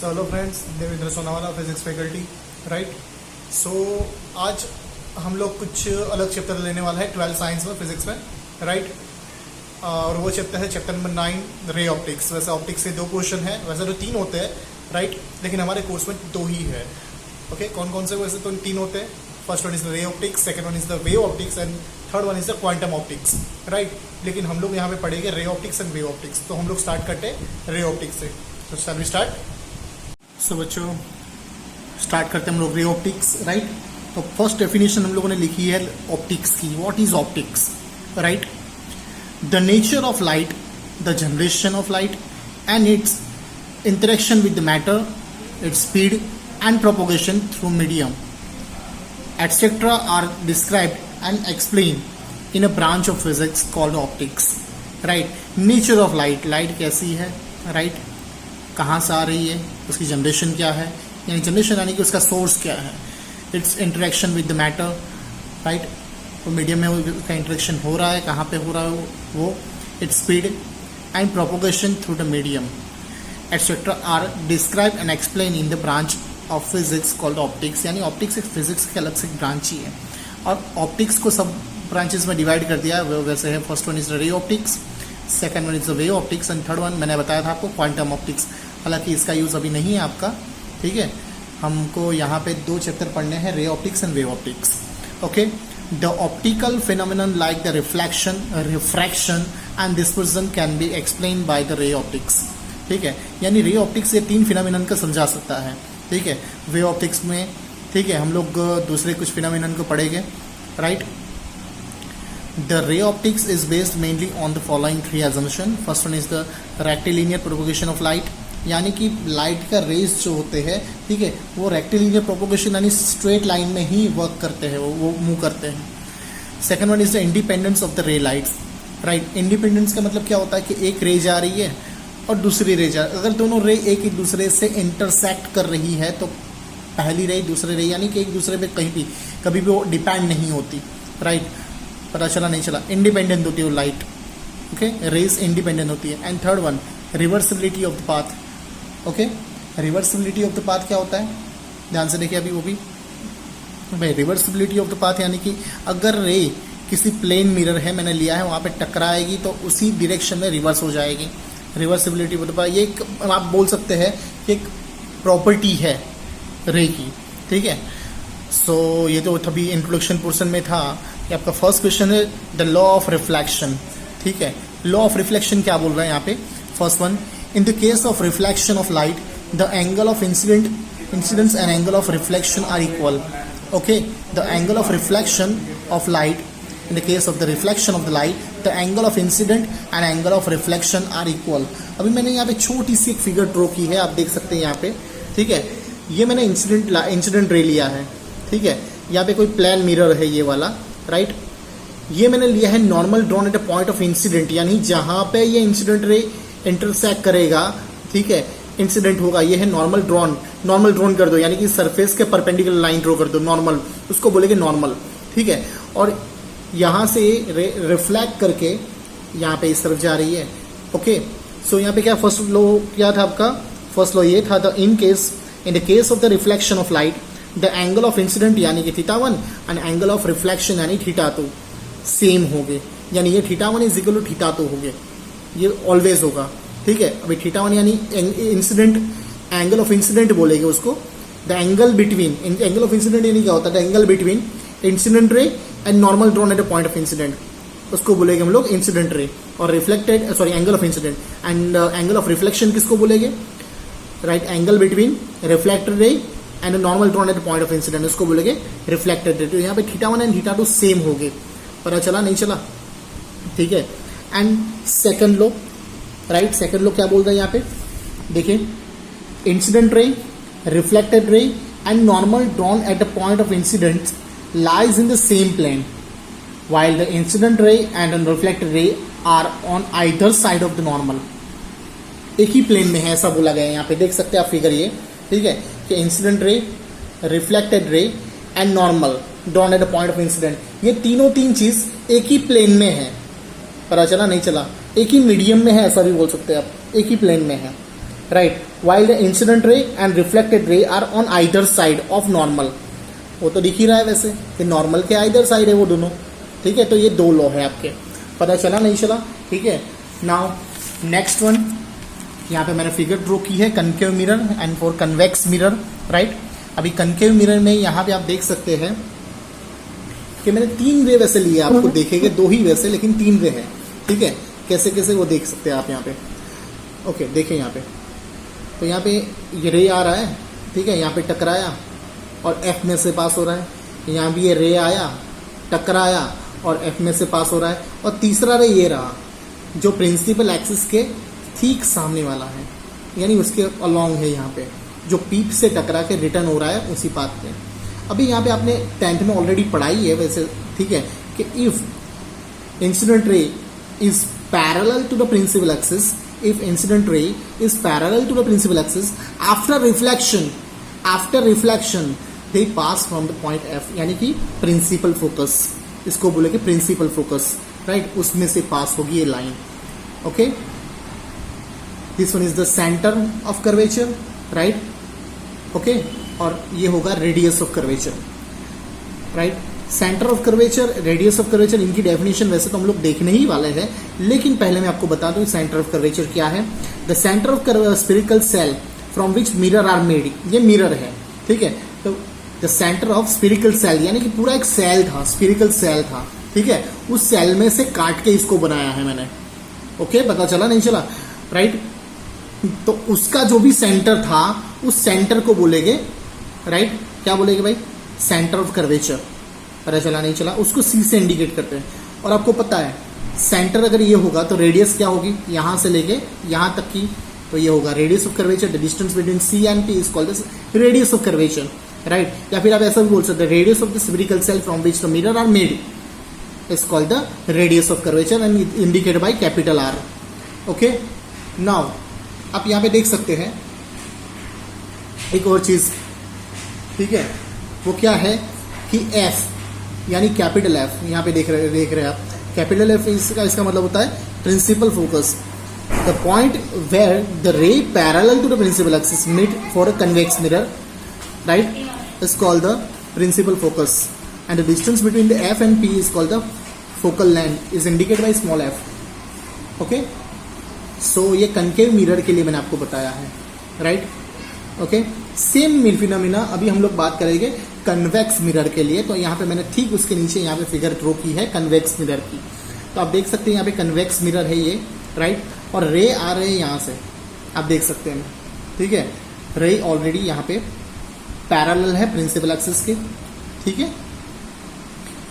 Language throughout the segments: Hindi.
सो hello friends, Devendra Sonawala, physics faculty, right. So आज हम लोग कुछ अलग चैप्टर लेने वाला है 12 साइंस में, फिजिक्स में, राइट। और वो चैप्टर है चैप्टर नंबर 9, रे ऑप्टिक्स। वैसे ऑप्टिक्स के 2 क्वेश्चन है, वैसे तो 3 होते हैं, राइट, लेकिन हमारे कोर्स में 2 ही है। ओके, कौन कौन से? वैसे तो 3 होते हैं। First one is the ray optics, second one is the wave optics and third one is the quantum optics, right. लेकिन हम लोग यहाँ पे पढ़ेंगे ray optics and wave optics. तो हम लोग स्टार्ट करते हैं रे ऑप्टिक्स से। तो शैल वी स्टार्ट? सो बच्चों, स्टार्ट करते हैं हम लोग रे ऑप्टिक्स, राइट। तो फर्स्ट डेफिनेशन हम लोगों ने लिखी है ऑप्टिक्स की। What is optics, right? The nature of light, the generation of light and it's interaction with the matter, its speed and propagation through medium, etc. are described and explained in a branch of physics called optics, right? Nature of light, light कैसी है, right? कहाँ से आ रही है, उसकी जनरेशन क्या है, यानी जनरेशन यानी कि उसका सोर्स क्या है, it's interaction with the matter, right. तो मीडियम में उसका इंटरेक्शन हो रहा है, कहाँ पे हो रहा है वो, its speed and propagation through the medium etc. are described and explained in the branch of physics called optics। यानी ऑप्टिक्स एक फिजिक्स के अलग से ब्रांच ही है, और ऑप्टिक्स को सब ब्रांचेस में डिवाइड कर दिया है। वैसे है, first one is the ray optics, second one is the wave optics and third one मैंने बताया था आपको क्वांटम ऑप्टिक्स। हालांकि इसका यूज़ अभी नहीं है आपका, ठीक है। हमको यहाँ पे 2 चैप्टर पढ़ने हैं, ray optics and wave optics. Okay, the optical phenomenon like the reflection, refraction and dispersion can be explain by the ray optics, ठीक है। यानी रे ऑप्टिक्स ये 3 फिनोमिनन को समझा सकता है, ठीक है। वेव ऑप्टिक्स में, ठीक है, हम लोग दूसरे कुछ फिनोमिनन को पढ़ेंगे, right. The ray optics is based mainly on the following 3 assumption। First one is the rectilinear propagation of light, यानी कि लाइट का रेज जो होते हैं, ठीक है, वो रेक्टिलिनियर प्रोपोगेशन यानी स्ट्रेट लाइन में ही वर्क करते हैं, वो मूव करते हैं। Second one is the independence of the रे लाइट्स, राइट। इंडिपेंडेंस का मतलब क्या होता है कि एक रे जा रही है और दूसरी रे जा, अगर दोनों रे एक दूसरे से इंटरसेक्ट कर रही है तो पहली रे दूसरे रे, यानी कि एक दूसरे पे कहीं भी कभी भी वो डिपेंड नहीं होती, राइट। पता चला नहीं चला, इंडिपेंडेंट होती है वो लाइट, ओके, रेस इंडिपेंडेंट होती है। And third one, reversibility of the path. Okay, reversibility of the path क्या होता है, ध्यान से देखिए अभी वो भी भाई। रिवर्सिबिलिटी ऑफ द पाथ यानी कि अगर रे किसी प्लेन मिरर है मैंने लिया है, वहाँ पे टकराएगी तो उसी डिरेक्शन में रिवर्स हो जाएगी। रिवर्सिबिलिटी मतलब ये आप बोल सकते हैं कि एक प्रॉपर्टी है रे की, ठीक है। सो ये तो अभी इंट्रोडक्शन पोर्शन में था। ये आपका फर्स्ट क्वेश्चन है, द लॉ ऑफ रिफ्लेक्शन, ठीक है। लॉ ऑफ रिफ्लेक्शन क्या बोल रहा है यहाँ पे? First one, in the case of reflection of light the angle of incidence and angle of reflection are equal. Okay, the angle of reflection of light, in the case of the reflection of the light the angle of incident and angle of reflection are equal। अभी मैंने यहाँ पे छोटी सी एक फिगर ड्रॉ की है, आप देख सकते हैं यहाँ पे, ठीक है। ये मैंने इंसिडेंट रे लिया है, ठीक है। यहाँ पे कोई प्लेन मिरर है ये वाला, राइट। ये मैंने लिया है normal drawn at a point of incident, यानी जहाँ पे ये इंसिडेंट रे इंटरसेक्ट करेगा, ठीक है, इंसिडेंट होगा। ये है नॉर्मल ड्रॉन कर दो, यानी कि सरफेस के परपेंडिकुलर लाइन ड्रॉ कर दो, नॉर्मल, उसको बोलेंगे नॉर्मल, ठीक है। और यहाँ से रिफ्लेक्ट करके यहाँ पे इस तरफ जा रही है। ओके, सो यहाँ पे क्या फर्स्ट लॉ क्या था आपका? फर्स्ट लॉ ये था, the in the case of the reflection of light the angle of incident यानी कि θ1 एंड एंगल ऑफ रिफ्लेक्शन यानी θ2 सेम हो गए, यानी ये θ1 इज इक्वल टू θ2 हो गए, ये ऑलवेज होगा, ठीक है। अभी θ1 यानी इंसिडेंट, एंगल ऑफ इंसिडेंट बोलेंगे उसको। The angle between, angle of incident यानी क्या होता है? The angle between incident ray and normal drawn at a point of incident, उसको बोलेंगे हम लोग इंसिडेंट रे। और reflected, sorry, angle of incident and angle of reflection किसको बोलेंगे? Right, angle between reflected ray and normal drawn at a point of incident, उसको बोलेंगे रिफ्लेक्टेड रे। तो यहाँ पे θ1 एंड θ2 सेम हो गए, पता चला नहीं चला, ठीक है। And second law, right, second law क्या बोल रहा है यहाँ पे? देखिए, incident ray, reflected ray and normal drawn at a point of incident lies in the same plane while the incident ray and the reflected ray are on either side of the normal। एक ही प्लेन में है ऐसा बोला गया है यहाँ पे, देख सकते हैं आप फिगर ये, ठीक है, कि incident ray, reflected ray and normal drawn at a point of incident, ये तीन चीज एक ही प्लेन में है। पता चला नहीं चला? एक ही मीडियम में है ऐसा भी बोल सकते हैं आप, एक ही प्लेन में है, right, while the incident ray and reflected ray are on either side of normal. वो तो दिख ही रहा है वैसे कि नॉर्मल के आइदर साइड है वो दोनों, ठीक है। तो ये दो लॉ है आपके, पता चला नहीं चला, ठीक है। नाउ नेक्स्ट वन, यहाँ पे मैंने फिगर ड्रॉ की है concave mirror and for convex mirror, right. अभी कनकेव मिरर में यहाँ पे आप देख सकते हैं कि मैंने 3 रे वैसे लिए, आपको देखेंगे 2 ही वैसे लेकिन 3 रे है, ठीक है। कैसे कैसे वो देख सकते हैं आप यहाँ पे, ओके देखें यहाँ पे। तो यहाँ पे ये रे आ रहा है, ठीक है, यहाँ पे टकराया और एफ में से पास हो रहा है। यहाँ भी ये रे आया, टकराया और एफ में से पास हो रहा है। और तीसरा रे ये रहा जो प्रिंसिपल एक्सिस के ठीक सामने वाला है, यानी उसके अलॉन्ग है, यहाँ पे जो पीप से टकरा के रिटर्न हो रहा है उसी पाथ पे। अभी यहाँ पे आपने 10th में ऑलरेडी पढ़ाई है वैसे, ठीक है, कि if incident ray is parallel to the principal axis, if incident ray is parallel to the principal axis, after reflection they pass from the point F, यानी कि प्रिंसिपल फोकस, इसको बोलेंगे प्रिंसिपल फोकस, राइट, उसमें से पास होगी ये line, okay. This one is the centre of curvature, right, okay. और ये होगा radius of curvature, right. Centre of curvature, radius of curvature, इनकी डेफिनेशन वैसे तो हम लोग देखने ही वाले हैं, लेकिन पहले मैं आपको बता दूं सेंटर ऑफ कर्वेचर क्या है। The centre of spherical shell from which mirror are made, ये मिरर है, ठीक है। तो the centre of spherical shell यानी कि पूरा एक सेल था, स्फेरिकल सेल था, ठीक है, उस सेल में से काट के इसको बनाया है मैंने, ओके, पता चला नहीं चला, राइट। तो उसका जो भी सेंटर था उस सेंटर को बोलेंगे, राइट, क्या बोलेंगे भाई, सेंटर ऑफ कर्वेचर, पता चला नहीं चला, उसको सी से इंडिकेट करते हैं। और आपको पता है सेंटर अगर ये होगा तो रेडियस क्या होगी, यहां से लेके यहां तक की, तो ये होगा radius of curvature. The distance between C and P is called the radius of curvature, right. या फिर आप ऐसा भी बोल सकते हैं, radius of the spherical shell from which the mirror are made is called the radius of curvature and indicated by capital R, okay. Now आप यहां पे देख सकते हैं एक और चीज, ठीक है, वो क्या है कि एफ यानी कैपिटल एफ, यहाँ पे देख रहे हैं आप, कैपिटल एफ इसका मतलब होता है principal focus. The point where the ray parallel to the principal axis meet for a convex mirror, right, is called the principal focus and the distance between the F and P is called the focal length, is indicated by small F, okay. So ये कनकेव मिरर के लिए मैंने आपको बताया है, राइट, ओके। सेम फिनोमेना अभी हम लोग बात करेंगे कन्वेक्स मिरर के लिए। तो यहाँ पे मैंने ठीक उसके नीचे यहाँ पे फिगर ड्रॉ की है कन्वेक्स मिरर की। तो आप देख सकते हैं यहाँ पे कन्वेक्स मिरर है ये, राइट, और रे आ रहे हैं यहाँ से, आप देख सकते हैं, ठीक है। रे ऑलरेडी यहाँ पे पैरेलल है प्रिंसिपल एक्सिस के, ठीक है,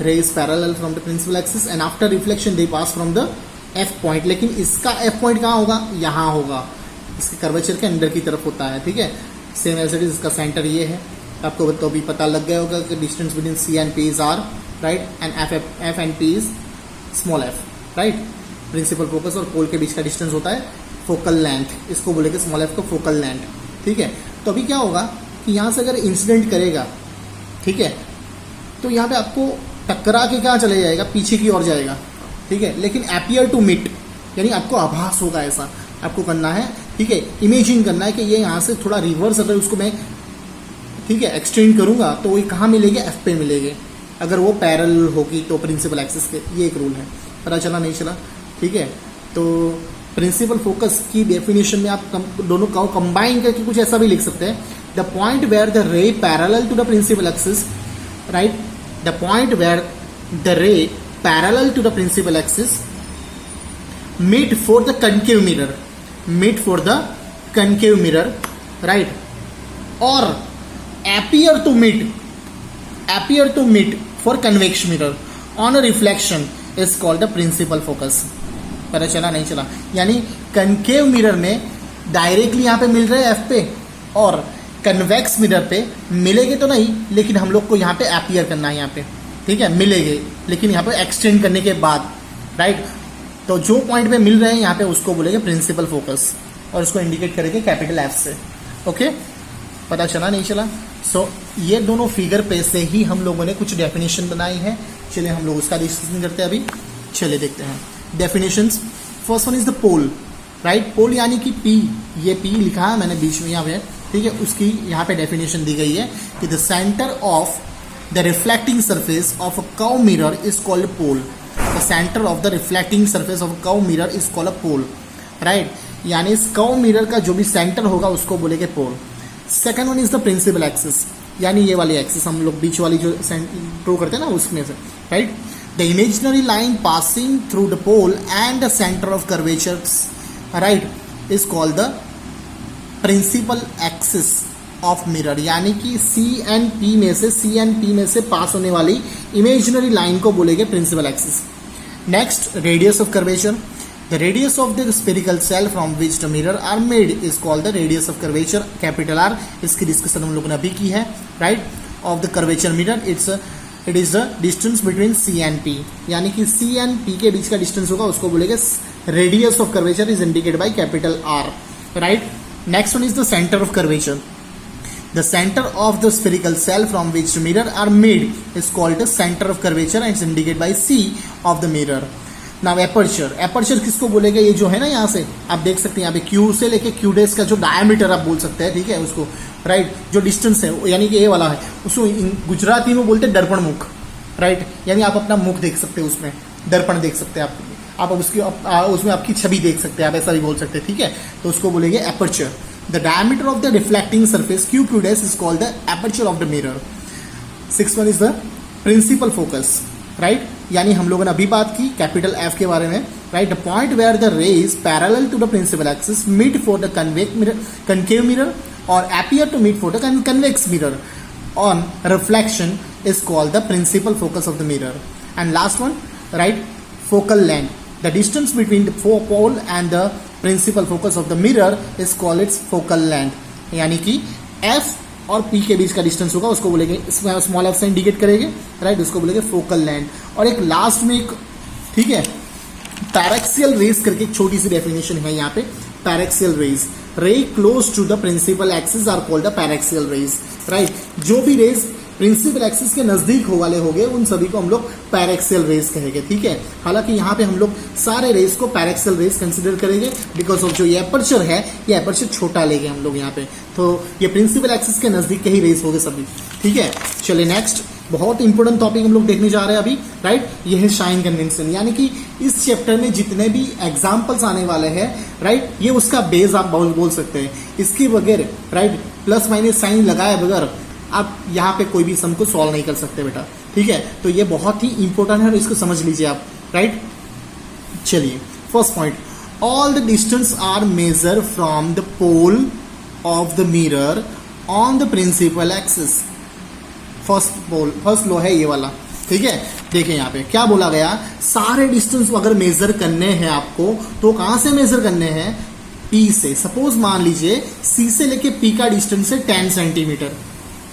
ray is parallel from the principal axis and after reflection they pass from the F point. लेकिन इसका एफ पॉइंट कहाँ होगा, यहाँ होगा, इसके कर्वेचर के अंदर की तरफ होता है, ठीक है। सेम एज इट इज, इसका सेंटर ये है, आपको तो अभी पता लग गया होगा कि distance between C and P is R, right, and F and P is small F, right. Principal focus और पोल के बीच का डिस्टेंस होता है फोकल लेंथ, इसको बोलेंगे स्मॉल एफ को फोकल लेंथ, ठीक है। तो अभी क्या होगा कि यहाँ से अगर इंसिडेंट करेगा, ठीक है, तो यहाँ पे आपको टकरा के कहाँ चले जाएगा, पीछे की ओर जाएगा, ठीक है। लेकिन एपियर टू मिट यानी आपको आभास होगा, ऐसा आपको करना है, ठीक है, इमेजिन करना है कि ये यहाँ से थोड़ा रिवर्स अगर उसको मैं, ठीक है, एक्सटेंड करूंगा तो ये कहाँ मिलेंगे, एफ पे मिलेंगे, अगर वो पैरेलल होगी तो प्रिंसिपल एक्सिस के। ये एक रूल है, पता चला नहीं चला, ठीक है। तो प्रिंसिपल फोकस की डेफिनेशन में आप दोनों को कंबाइन करके कुछ ऐसा भी लिख सकते हैं, the point where the ray parallel to the principal axis, right, the point where the ray parallel to the principal axis meet for the concave mirror, meet for the concave mirror, right, or appear to meet for convex mirror on a reflection is called the principal focus। पता चला नहीं चला, यानी concave mirror में डायरेक्टली यहाँ पे मिल रहे हैं एफ पे, और कन्वेक्स मिरर पे मिलेंगे तो नहीं, लेकिन हम लोग को यहाँ पे appear करना है, यहाँ पे, ठीक है, मिलेंगे लेकिन यहाँ पे एक्सटेंड करने के बाद, राइट। तो जो पॉइंट पे मिल रहे हैं यहाँ पे उसको बोलेंगे प्रिंसिपल फोकस, और उसको इंडिकेट करेंगे कैपिटल एफ से, ओके, पता चला नहीं चला। सो ये दोनों फिगर पे से ही हम लोगों ने कुछ डेफिनेशन बनाई है, चलिए हम लोग उसका डिस्कशन करते हैं अभी। चलिए देखते हैं definitions. First one is the pole, right. Pole यानी कि पी, ये पी लिखा है मैंने बीच में यहाँ पे, ठीक है, उसकी यहाँ पे डेफिनेशन दी गई है कि the centre of the reflecting surface of a curve mirror is called pole. The centre of the reflecting surface of a curve mirror is called a pole, right. यानी इस कर्व मिरर का जो भी सेंटर होगा उसको बोलेंगे pole. Second one is the principal axis, यानी ये वाली एक्सिस हम लोग बीच वाली जो ड्रॉ करते हैं ना उसमें से, right. The imaginary line passing through the pole and the centre of curvatures, right, is called the principal axis of mirror. यानी कि सी एंड पी में से पास होने वाली इमेजिनरी लाइन को बोलेंगे principal axis. Next, radius of curvature. The radius of the spherical shell from which the mirror are made is called the radius of curvature, capital R. इसकी डिस्कशन हम लोगों ने अभी की है, right. Of the curvature mirror it is the distance between C and P, यानी कि सी एंड पी के बीच का डिस्टेंस होगा उसको बोलेंगे radius of curvature is indicated by capital are, right. Next one is the centre of curvature. The center of the spherical cell from which the mirror are made is called the center of curvature and is indicated by C of the mirror. Now aperture, aperture किसको बोलेगा, ये जो है ना यहाँ से आप देख सकते हैं यहाँ पे Q से लेके Q डेस का जो डायमीटर आप बोल सकते हैं, ठीक है, उसको, राइट, जो डिस्टेंस है यानी कि ये वाला है, उसको गुजराती में बोलते हैं दर्पण मुख, राइट। यानी आप अपना मुख देख सकते हैं उसमें, दर्पण देख सकते हैं आप उसकी उसमें आपकी छवि देख सकते हैं, आप ऐसा भी बोल सकते हैं, ठीक है, तो उसको बोलेंगे aperture. The diameter of the reflecting surface Q dash is called the aperture of the mirror. Sixth one is the principal focus, right? यानी हम लोगों ने अभी बात की कैपिटल F के बारे में, right? The point where the rays parallel to the principal axis meet for the concave mirror or appear to meet for the convex mirror on reflection is called the principal focus of the mirror. And last one, right? Focal length. The distance between the pole and the principal focus of the mirror is called its focal length. यानी कि F और P के बीच का डिस्टेंस होगा उसको बोलेंगे, स्मॉल f से इंडिकेट करेंगे, राइट, उसको बोलेंगे फोकल लेंथ। और एक लास्ट में एक, ठीक है, पैरेक्सियल रेज करके एक छोटी सी डेफिनेशन है यहाँ पे, paraxial rays, ray close to the principal axis are called the paraxial rays, right. जो भी रेज प्रिंसिपल एक्सिस के नजदीक वाले होंगे उन सभी को हम लोग पैरेक्सियल रेज कहेंगे, ठीक है। हालांकि यहाँ पे हम लोग सारे रेज को पैरेक्सियल रेज कंसिडर करेंगे बिकॉज ऑफ जो ये एपर्चर है, ये एपर्चर छोटा लेंगे हम लोग यहाँ पे, तो ये प्रिंसिपल एक्सिस के नजदीक के ही रेज होंगे सभी, ठीक है। चलिए नेक्स्ट, बहुत इंपॉर्टेंट टॉपिक हम लोग देखने जा रहे हैं अभी, राइट। ये है साइन कन्वेंशन, यानी कि इस चैप्टर में जितने भी एग्जाम्पल्स आने वाले हैं, राइट, ये उसका बेस आप बोल सकते हैं। इसके बगैर, राइट, प्लस माइनस साइन लगाए बगैर आप यहाँ पे कोई भी सम को सॉल्व नहीं कर सकते बेटा, ठीक है। तो ये बहुत ही इंपॉर्टेंट है और इसको समझ लीजिए आप, राइट। चलिए first point, all the distance are measure from the pole of the mirror on the principal axis. First law है ये वाला, ठीक है। देखिए यहाँ पे क्या बोला गया, सारे डिस्टेंस अगर मेजर करने हैं आपको तो कहां से मेजर करने हैं, P से। सपोज मान लीजिए C से लेके P का डिस्टेंस है 10 सेंटीमीटर,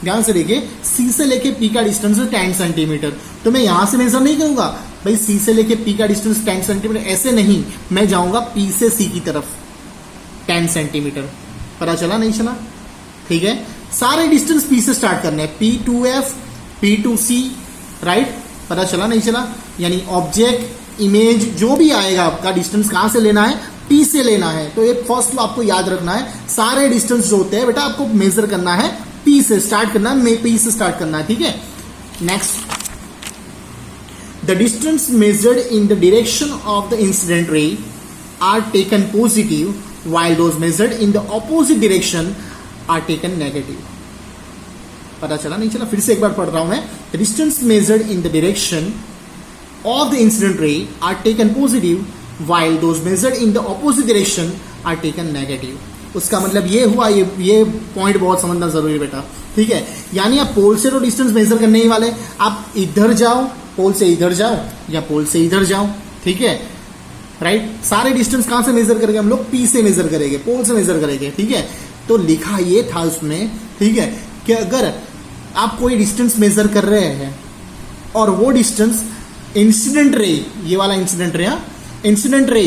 ध्यान से देखिए, C से लेके P का डिस्टेंस है 10 सेंटीमीटर, तो मैं यहां से मेजर नहीं करूंगा भाई, C से लेके P का डिस्टेंस 10 सेंटीमीटर, ऐसे नहीं, मैं जाऊंगा P से C की तरफ 10 सेंटीमीटर। पता चला नहीं चला, ठीक है। सारे डिस्टेंस P से स्टार्ट करने हैं, P2F, P2C, राइट, पता चला नहीं चला। यानी ऑब्जेक्ट, इमेज, जो भी आएगा आपका डिस्टेंस कहां से लेना है, P से लेना है। तो ये फर्स्ट लो आपको याद रखना है, सारे डिस्टेंस जो होते हैं बेटा आपको मेजर करना है, P से स्टार्ट करना है, P से स्टार्ट करना है, ठीक है। Next, the distance measured in the direction of the incident ray are taken positive while those measured in the opposite direction are taken negative. पता चला नहीं चला, फिर से एक बार पढ़ रहा हूं मैं, the distance measured in the direction of the incident ray are taken positive while those measured in the opposite direction are taken negative. उसका मतलब ये हुआ, ये पॉइंट बहुत समझना जरूरी है बेटा, ठीक है। यानी आप पोल से तो डिस्टेंस मेजर करने ही वाले, आप इधर जाओ, पोल से इधर जाओ या पोल से इधर जाओ, ठीक है, राइट। सारे डिस्टेंस कहां से मेजर करेंगे हम लोग, P से मेजर करेंगे, पोल से मेजर करेंगे, ठीक है। तो लिखा ये था उसमें, ठीक है, कि अगर आप कोई डिस्टेंस मेजर कर रहे हैं और वो डिस्टेंस इंसिडेंट रे, ये वाला इंसिडेंट रे, इंसिडेंट रे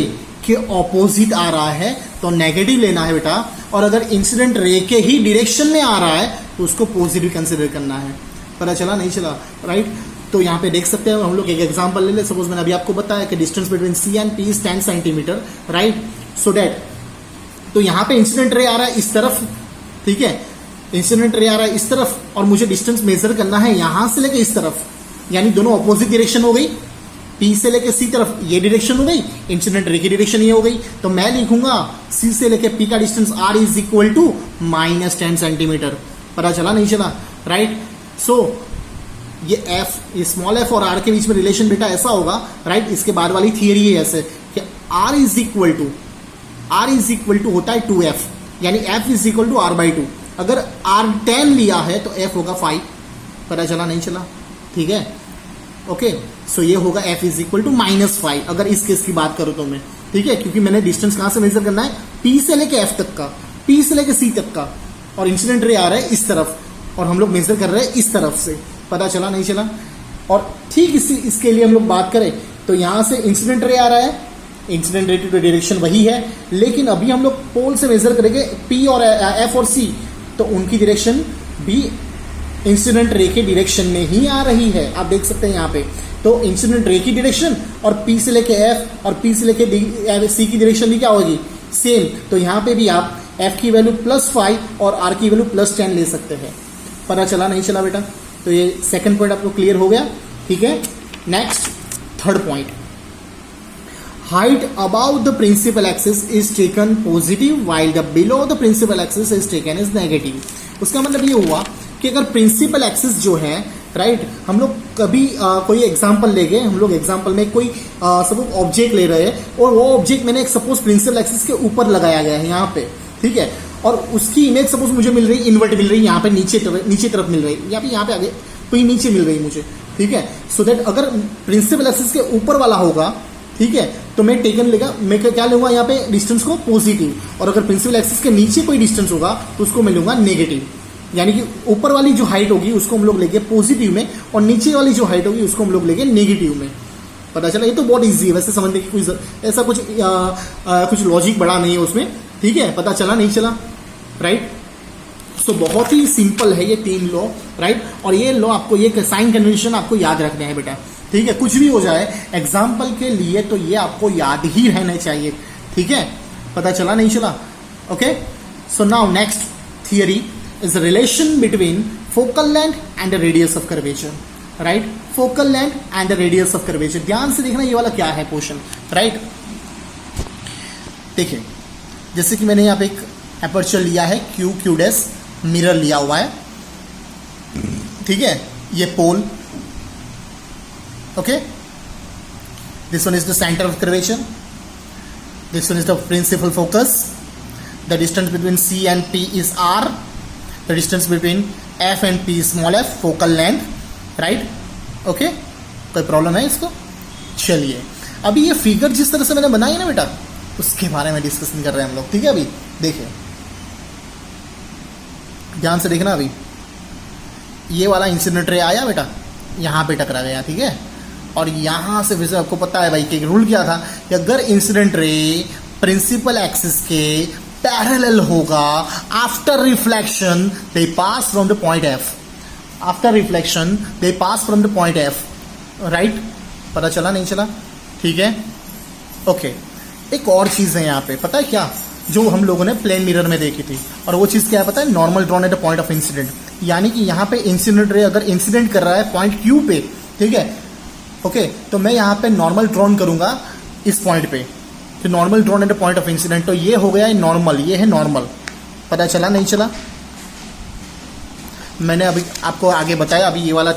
के ऑपोजिट आ रहा है तो नेगेटिव लेना है बेटा, और अगर इंसिडेंट रे के ही डायरेक्शन में आ रहा है तो उसको पॉजिटिव कंसिडर करना है। पता चला नहीं चला, राइट। तो यहाँ पे देख सकते हैं, हम लोग एक एग्जांपल ले ले। सपोज मैंने अभी आपको बताया कि distance between C and P is 10 centimetre, right. So that तो यहाँ पे इंसिडेंट रे आ रहा है इस तरफ, ठीक है, इंसिडेंट रे आ रहा है इस तरफ और मुझे डिस्टेंस मेजर करना है यहां से लेके इस तरफ, यानी दोनों ऑपोजिट डायरेक्शन हो गई। पी से लेके सी तरफ ये डायरेक्शन हो गई, इंसिडेंट रे की डायरेक्शन ये हो गई। तो मैं लिखूंगा सी से लेके पी का distance R is equal to -10 centimetre. पता चला नहीं चला, राइट। सो ये एफ, ये स्मॉल एफ और आर के बीच में रिलेशन बेटा ऐसा होगा, राइट। इसके बाद वाली थियरी है ऐसे कि आर इज इक्वल टू होता है 2f, यानी f is equal to r/2। अगर r 10 लिया है तो f होगा 5। पता चला नहीं चला, ठीक है, ओके। सो ये होगा f इज इक्वल टू -5 अगर इस केस की बात करूं तो मैं, ठीक है, क्योंकि मैंने डिस्टेंस कहां से मेजर करना है, p से लेके f तक का, p से लेके c तक का, और इंसिडेंट रे आ रहा है इस तरफ और हम लोग मेजर कर रहे हैं इस तरफ से। पता चला नहीं चला। और ठीक इसके लिए हम लोग बात करें तो यहां से इंसिडेंट रे आ रहा है, इंसिडेंट रे टू डायरेक्शन वही है, लेकिन अभी हम लोग पोल से मेजर करेंगे P और F और C, तो उनकी डायरेक्शन भी इंसिडेंट रे के डायरेक्शन में ही आ रही है। आप देख सकते हैं यहाँ पे, तो इंसिडेंट रे की डायरेक्शन और P से लेके F और P से लेके C की डायरेक्शन भी क्या होगी, सेम। तो यहाँ पे भी आप F की वैल्यू +5 और R की वैल्यू +10 ले सकते हैं। पता चला नहीं चला बेटा। तो ये सेकंड पॉइंट आपको क्लियर हो गया, ठीक है। Next third point, height above the principal axis is taken positive while the below the principal axis is taken as negative। उसका मतलब ये हुआ कि अगर प्रिंसिपल एक्सिस जो है, राइट, हम लोग कभी कोई एग्जांपल ले गए, हम लोग एग्जांपल में कोई सपोज ऑब्जेक्ट ले रहे हैं और वो ऑब्जेक्ट मैंने एक सपोज प्रिंसिपल एक्सिस के ऊपर लगाया गया है यहाँ पे, ठीक है, और उसकी इमेज सपोज मुझे मिल रही है इन्वर्ट मिल रही है, यहाँ पे नीचे तरफ मिल रही है, यहाँ पे आगे कोई नीचे मिल रही है मुझे, ठीक है। सो दैट अगर प्रिंसिपल एक्सिस के ऊपर वाला होगा, ठीक है, तो मैं टेकन लेगा, मैं क्या लूंगा यहाँ पे डिस्टेंस को पॉजिटिव, और अगर प्रिंसिपल एक्सिस के नीचे कोई डिस्टेंस होगा तो उसको मैं लूंगा नेगेटिव। यानी कि ऊपर वाली जो हाइट होगी उसको हम लोग लेंगे पॉजिटिव में और नीचे वाली जो हाइट होगी उसको हम लोग लेंगे नेगेटिव में। पता चला, ये तो बहुत इजी है वैसे समझने की, कोई ऐसा कुछ लॉजिक बड़ा नहीं है उसमें, ठीक है। पता चला नहीं चला, राइट। सो बहुत ही सिंपल है ये 3 लॉ, राइट। और ये लॉ आपको, ये साइन कन्वेंशन आपको याद रखना है बेटा, ठीक है। कुछ भी हो जाए एग्जाम्पल के लिए तो ये आपको याद ही रहना चाहिए, ठीक है। पता चला नहीं चला, okay. So now next theory is the relation between focal length and the radius of curvature, right. Focal length and the radius of curvature, ध्यान से देखना ये वाला क्या है पोर्शन, राइट। देखिए, जैसे कि मैंने यहाँ पे एक एपर्चर लिया है क्यू डैश, मिरर लिया हुआ है, ठीक है, ये पोल, okay, this one is the center of curvature, this one is the principal focus, the distance between C and P is R, the distance between F and P is small f, focal length, right, okay। कोई प्रॉब्लम है इसको? चलिए, अभी ये फिगर जिस तरह से मैंने बनाई है ना बेटा, उसके बारे में डिस्कशन कर रहे हैं हम लोग, ठीक है। अभी देखिए, ध्यान से देखना, अभी ये वाला इंसिडेंट रे आया बेटा, यहाँ पे टकरा गया, ठीक है, और यहां से वैसे आपको पता है भाई कि रूल क्या था कि अगर इंसिडेंट रे प्रिंसिपल एक्सिस के पैरेलल होगा, after reflection they pass from the point F, after reflection they pass from the point F, right. पता चला नहीं चला, ठीक है, ओके। एक और चीज है यहाँ पे, पता है क्या, जो हम लोगों ने प्लेन मिरर में देखी थी, और वो चीज क्या है पता है, normal drawn at the point of incident. यानी कि यहाँ पे इंसिडेंट रे अगर इंसिडेंट कर रहा है पॉइंट क्यू पे, ठीक है, ओके, तो मैं यहाँ पे नॉर्मल ड्रॉन करूंगा इस पॉइंट पे, तो normal drawn at the point of incident, तो ये हो गया है नॉर्मल, ये है नॉर्मल। पता चला नहीं चला, मैंने अभी आपको आगे बताया, अभी ये वाला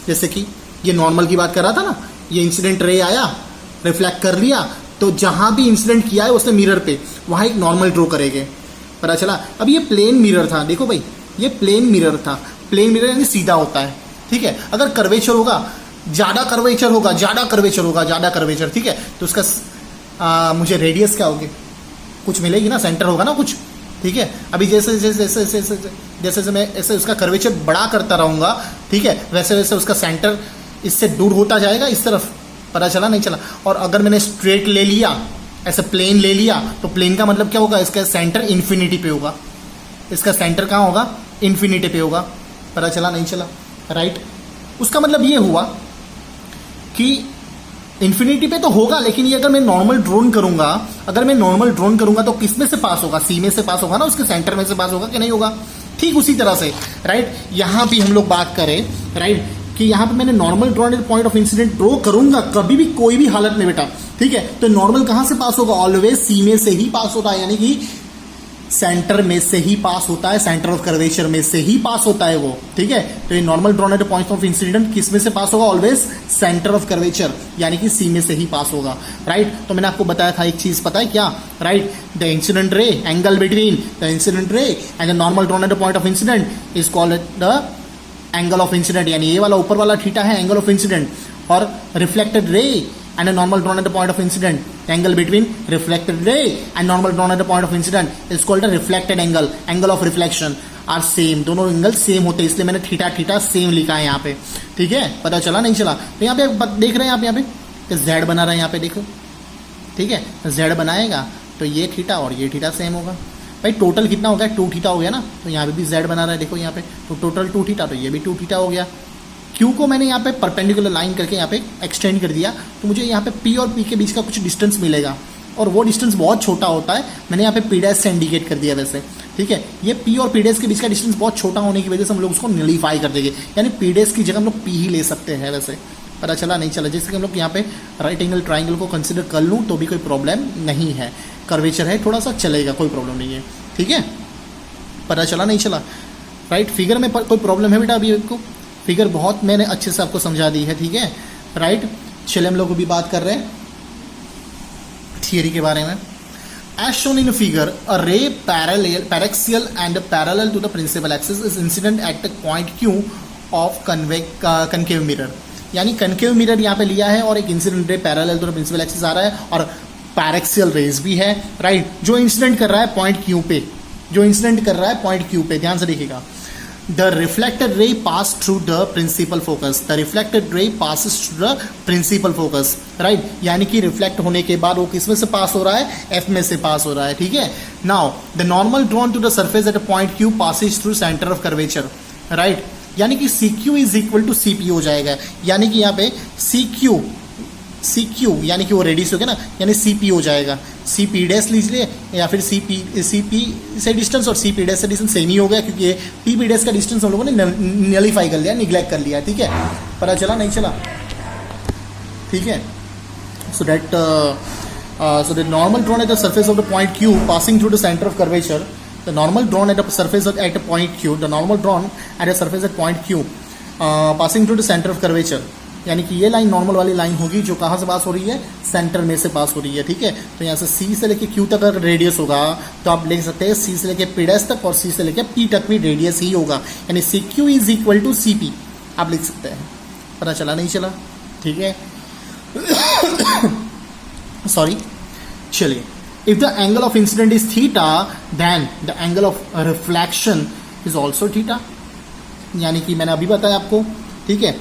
जैसे कि ये नॉर्मल की बात कर रहा था ना, ये इंसिडेंट रे आया, रिफ्लेक्ट कर लिया, तो जहां भी इंसिडेंट किया है उसने मिरर पे, वहां एक नॉर्मल ड्रॉ करेंगे। पता चला। अब ये प्लेन मिरर था, देखो भाई, ये प्लेन मिरर था, प्लेन मिरर यानी सीधा होता है, ठीक है। अगर कर्वेचर होगा, ज्यादा कर्वेचर होगा, ज्यादा कर्वेचर होगा, ज्यादा कर्वेचर, ठीक है, तो उसका मुझे रेडियस क्या होगी, कुछ मिलेगी ना, सेंटर होगा ना कुछ, ठीक है। अभी जैसे जैसे जैसे जैसे जैसे मैं ऐसे उसका कर्वेचर बड़ा करता रहूंगा, ठीक है, वैसे वैसे उसका सेंटर इससे दूर होता जाएगा इस तरफ। पता चला नहीं चला। और अगर मैंने स्ट्रेट ले लिया, ऐसे प्लेन ले लिया, तो प्लेन का मतलब क्या होगा, इसका सेंटर इन्फिनिटी पे होगा, इसका सेंटर कहाँ होगा, इन्फिनिटी पे होगा। पता चला नहीं चला, राइट। उसका मतलब ये हुआ कि इन्फिनिटी पे तो होगा, लेकिन ये अगर मैं नॉर्मल ड्रोन करूंगा, अगर मैं नॉर्मल ड्रोन करूंगा तो किस में से पास होगा? सी में से पास होगा ना, उसके सेंटर में से पास होगा कि नहीं होगा? ठीक उसी तरह से राइट यहां भी हम लोग बात करें राइट कि यहां पे मैंने normal drawn point of incident draw करूंगा कभी भी कोई भी हालत में बेटा, ठीक है? तो नॉर्मल कहां से पास होगा? ऑलवेज सी में से ही पास होता है, यानी कि सेंटर में से ही पास होता है, सेंटर ऑफ कर्वेचर में से ही पास होता है वो, ठीक है? तो ये normal drawn at point of incident किस में से पास होगा? ऑलवेज सेंटर ऑफ कर्वेचर, यानी कि सी में से ही पास होगा, राइट? तो मैंने आपको बताया था एक चीज, पता है क्या? राइट, द इंसिडेंट रे, angle between the incident ray and the normal drawn at point of incidence is called the angle of incident, यानी ये वाला ऊपर वाला थीटा है एंगल ऑफ इंसिडेंट, और reflected ray and a normal drawn at the point of incident, angle between reflected ray and normal drawn at the point of incident is called a reflected angle, angle of reflection are same, दोनों एंगल सेम होते हैं, इसलिए मैंने थीटा थीटा सेम लिखा है यहाँ पे, ठीक है? पता चला नहीं चला? तो यहाँ पे देख रहे हैं आप, यहाँ पे जेड बना रहा है, यहाँ पे देखो, ठीक है? जेड बनाएगा तो ये थीटा और ये थीटा सेम होगा भाई। टोटल कितना हो गया? 2 थीटा हो गया ना, तो यहाँ पे भी जेड बना रहा है, देखो यहाँ पे, तो टोटल 2 थीटा, तो ये भी 2 थीटा हो गया। क्यू को मैंने यहाँ पे परपेंडिकुलर लाइन करके यहाँ पे एक्सटेंड कर दिया, तो मुझे यहाँ पे पी और पी के बीच का कुछ डिस्टेंस मिलेगा, और वो डिस्टेंस बहुत छोटा होता है, मैंने यहाँ पे पी डैश से इंडिकेट कर दिया वैसे, ठीक है? ये पी और पी डैश के बीच का डिस्टेंस बहुत छोटा होने की वजह से हम लोग उसको नलीफाई कर देंगे, यानी पी डैश की जगह हम लोग पी ही ले सकते हैं वैसे। पता चला नहीं चला? जैसे कि हम लोग यहाँ पे राइट एंगल ट्राइंगल को कंसिडर कर लूँ तो भी कोई प्रॉब्लम नहीं है, कर्वेचर है थोड़ा सा चलेगा, कोई प्रॉब्लम नहीं है, ठीक है? पता चला नहीं चला? राइट, फिगर में कोई प्रॉब्लम है बेटा? अभी आपको फिगर बहुत मैंने अच्छे से आपको समझा दी है, ठीक है? राइट, चलिए हम लोग अभी बात कर रहे हैं थियरी के बारे में। As shown in figure, a ray paraxial and parallel to the principal axis is incident at the point Q of concave mirror, यानी कनकेव मिरर यहाँ पे लिया है और एक incident ray parallel to the principal axis आ रहा है, और पैरेक्सियल रेज भी है, राइट? जो इंसिडेंट कर रहा है पॉइंट क्यू पे, जो इंसिडेंट कर रहा है पॉइंट क्यू पे, ध्यान से देखिएगा। The reflected ray passed through the principal focus. The reflected ray passes through the principal focus, right? यानी कि रिफ्लेक्ट होने के बाद वो किस में से पास हो रहा है? F में से पास हो रहा है, ठीक है? Now the normal drawn to the surface at a point Q passes through center of curvature, right? यानी कि CQ is equal to CP हो जाएगा, यानी कि यहाँ पे CQ यानी कि वो रेडियस हो गया ना, यानी CP हो जाएगा। CP डैश लीजिए या फिर CP से डिस्टेंस और CP डैश से डिस्टेंस सेम ही हो गया, क्योंकि PP डैश का डिस्टेंस हम लोगों ने नलीफाई कर लिया, निग्लेक्ट कर लिया, ठीक है? पता चला नहीं चला? ठीक है? So that normal drawn at the surface of the point Q passing through the centre of curvature, the normal drawn at the surface at a point Q, the normal drawn at the surface at point Q passing through the centre of curvature, यानी कि ये लाइन नॉर्मल वाली लाइन होगी जो कहाँ से पास हो रही है? सेंटर में से पास हो रही है, ठीक है? तो यहाँ से C से लेके Q तक अगर रेडियस होगा तो आप लिख सकते हैं C से लेके P डैश तक और C से लेके P तक भी रेडियस ही होगा, यानी CQ is equal to CP आप लिख सकते हैं। पता चला नहीं चला? ठीक है, सॉरी, चलिए। If the angle of incidence is theta then the angle of reflection is also theta, यानी कि मैंने अभी बताया आपको, ठीक है?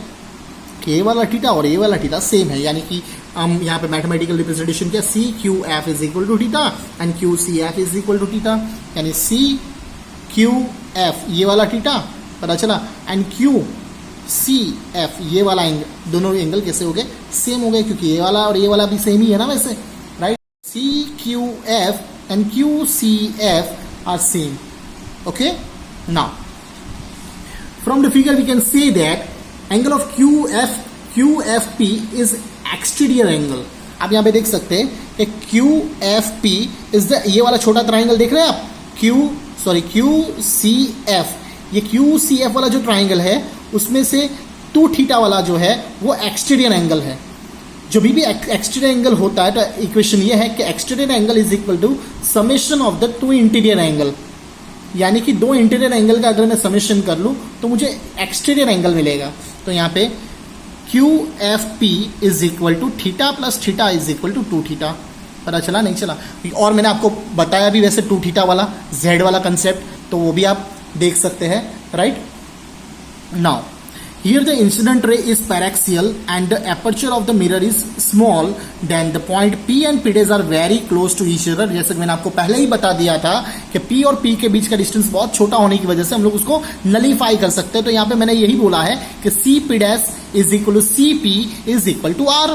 कि ए वाला थीटा और ए वाला थीटा सेम है, यानी कि हम यहाँ पे मैथमेटिकल रिप्रेजेंटेशन किया, C Q F is equal to theta and Q C F is equal to theta, यानी सी क्यू एफ ये वाला थीटा, पता चला, एंड क्यू सी एफ ये वाला एंगल, दोनों एंगल कैसे हो गए? सेम हो गए, क्योंकि ये वाला और ये वाला भी सेम ही है ना वैसे, right? C Q F and Q C F are same, okay? Now from the figure we can say that angle of QFP is exterior angle. आप यहाँ पे देख सकते हैं कि QFP इज द, ये वाला छोटा ट्राइंगल देख रहे हैं आप, QCF, ये QCF वाला जो ट्राइंगल है उसमें से 2 थीटा वाला जो है वो एक्सटीरियर एंगल है। जो भी एक्सटीरियर एंगल होता है तो इक्वेशन ये है कि exterior angle is equal to summation of the 2 interior angle, यानी कि 2 इंटीरियर एंगल का अगर मैं समेशन कर लूँ तो मुझे एक्सटीरियर एंगल मिलेगा। तो यहाँ पे QFP is equal to theta plus theta is equal to 2 theta. पता चला नहीं चला? और मैंने आपको बताया भी वैसे 2 थीटा वाला Z वाला कंसेप्ट, तो वो भी आप देख सकते हैं, right? Now here the incident ray is paraxial and the aperture of the mirror is small, then the point P and P dash are very close to each other। जैसे कि मैंने आपको पहले ही बता दिया था कि P और P के बीच का डिस्टेंस बहुत छोटा होने की वजह से हम लोग उसको नलीफाई कर सकते हैं। तो यहाँ पे मैंने यही बोला है कि C P dash is equal to C P is equal to R।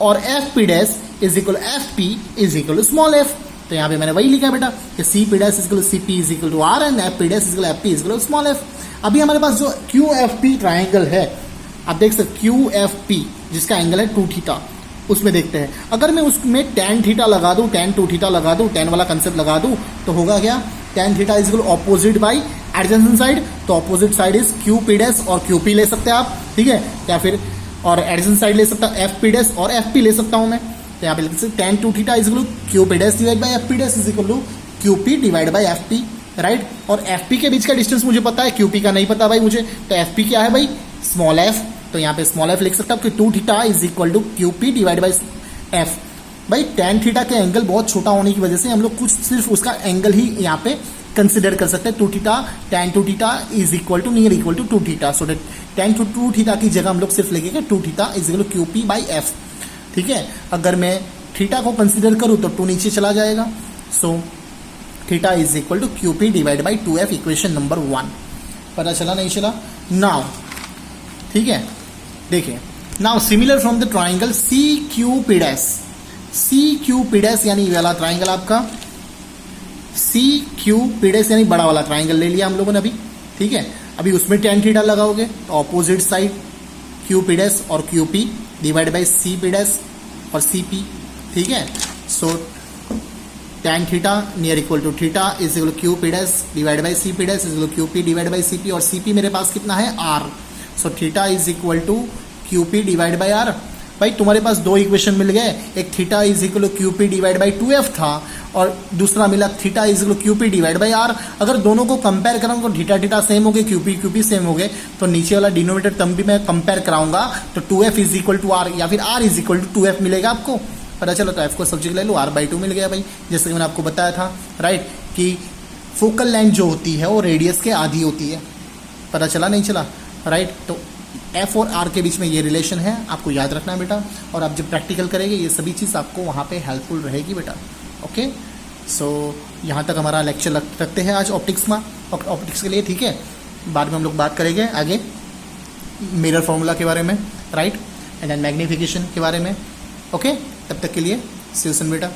और F P dash is equal F P is equal small F. तो यहाँ पे मैंने वही लिखा बेटा कि C P dash is equal C P is equal to R and F P dash is equal F P is equal small F. अभी हमारे पास जो क्यू एफ पी ट्राइंगल है, आप देख सकते क्यू एफ पी जिसका एंगल है 2 थीटा, उसमें देखते हैं अगर मैं उसमें tan थीटा लगा दूं, tan 2 थीटा लगा दूं, tan वाला कंसेप्ट लगा दूं तो होगा क्या, tan theta is equal opposite by adjacent side, तो opposite side is Q P dash और क्यू पी ले सकते हैं आप, ठीक है, या फिर और एडजेसेंट साइड ले सकता हूँ एफ पी डैश और एफ पी ले सकता हूँ मैं। तो यहाँ पे लिख सकते tan 2 theta is equal Q P dash divide by F P dash is equal to Q P divide by F P, right. और एफ पी के बीच का डिस्टेंस मुझे पता है, क्यू पी का नहीं पता भाई मुझे, तो एफ पी क्या है भाई, स्मॉल एफ। तो यहाँ पे स्मॉल एफ लिख सकता हूँ कि 2 theta is equal to Q P divide by F. भाई tan थीटा के एंगल बहुत छोटा होने की वजह से हम लोग कुछ सिर्फ उसका एंगल ही यहाँ पे कंसिडर कर सकते हैं। 2 theta tan 2 theta is equal to near equal to 2 theta, so that tan 2 theta की जगह हम लोग सिर्फ लिखेंगे 2 theta is equal to Q P by F, ठीक है। अगर मैं थीटा को कंसिडर करूँ तो 2 नीचे चला जाएगा, so theta is equal to Q P divide by 2f, equation number 1। पता चला नहीं चला? नाउ ठीक है, देखिए now similar from the triangle C Q P dash, C Q P dash यानी ये वाला ट्राइंगल आपका सी क्यू पी डैश यानी बड़ा वाला ट्राइंगल ले लिया हम लोगों ने अभी, ठीक है। अभी उसमें tan थीटा लगाओगे तो opposite side Q P dash और Q P divide by C P dash और सी पी, ठीक है। So tan theta near equal to theta is equal Q P dash divide by C P dash is equal Q P divide by C P, और सी पी मेरे पास कितना है R, so theta is equal to Q P divide by R. भाई तुम्हारे पास 2 इक्वेशन मिल गए, एक theta is equal to Q P divide by 2f था और दूसरा मिला theta is equal to Q P divide by R. अगर दोनों को कंपेयर कराऊंगा तो थीटा थीटा सेम हो गए, क्यू पी सेम हो गए, तो नीचे वाला डिनोमिनेटर टर्म भी मैं कंपेयर कराऊंगा तो 2f is equal to are या फिर r is equal to 2f मिलेगा आपको। पता चलो, तो f को सब्जेक्ट ले लो, r/2 मिल गया भाई, जैसे कि मैंने आपको बताया था, राइट, कि फोकल लेंथ जो होती है वो रेडियस के आधी होती है। पता चला नहीं चला, राइट। तो f और r के बीच में ये रिलेशन है, आपको याद रखना है बेटा, और आप जब प्रैक्टिकल करेंगे ये सभी चीज़ आपको वहाँ पे हेल्पफुल रहेगी बेटा। ओके, सो यहाँ तक हमारा लेक्चर रखते हैं आज ऑप्टिक्स में, ऑप्टिक्स के लिए, ठीक है। बाद में हम लोग बात करेंगे आगे मिरर फॉर्मूला के बारे में, राइट, एंड मैग्नीफिकेशन के बारे में। ओके, तब तक के लिए सी यू सून बेटा।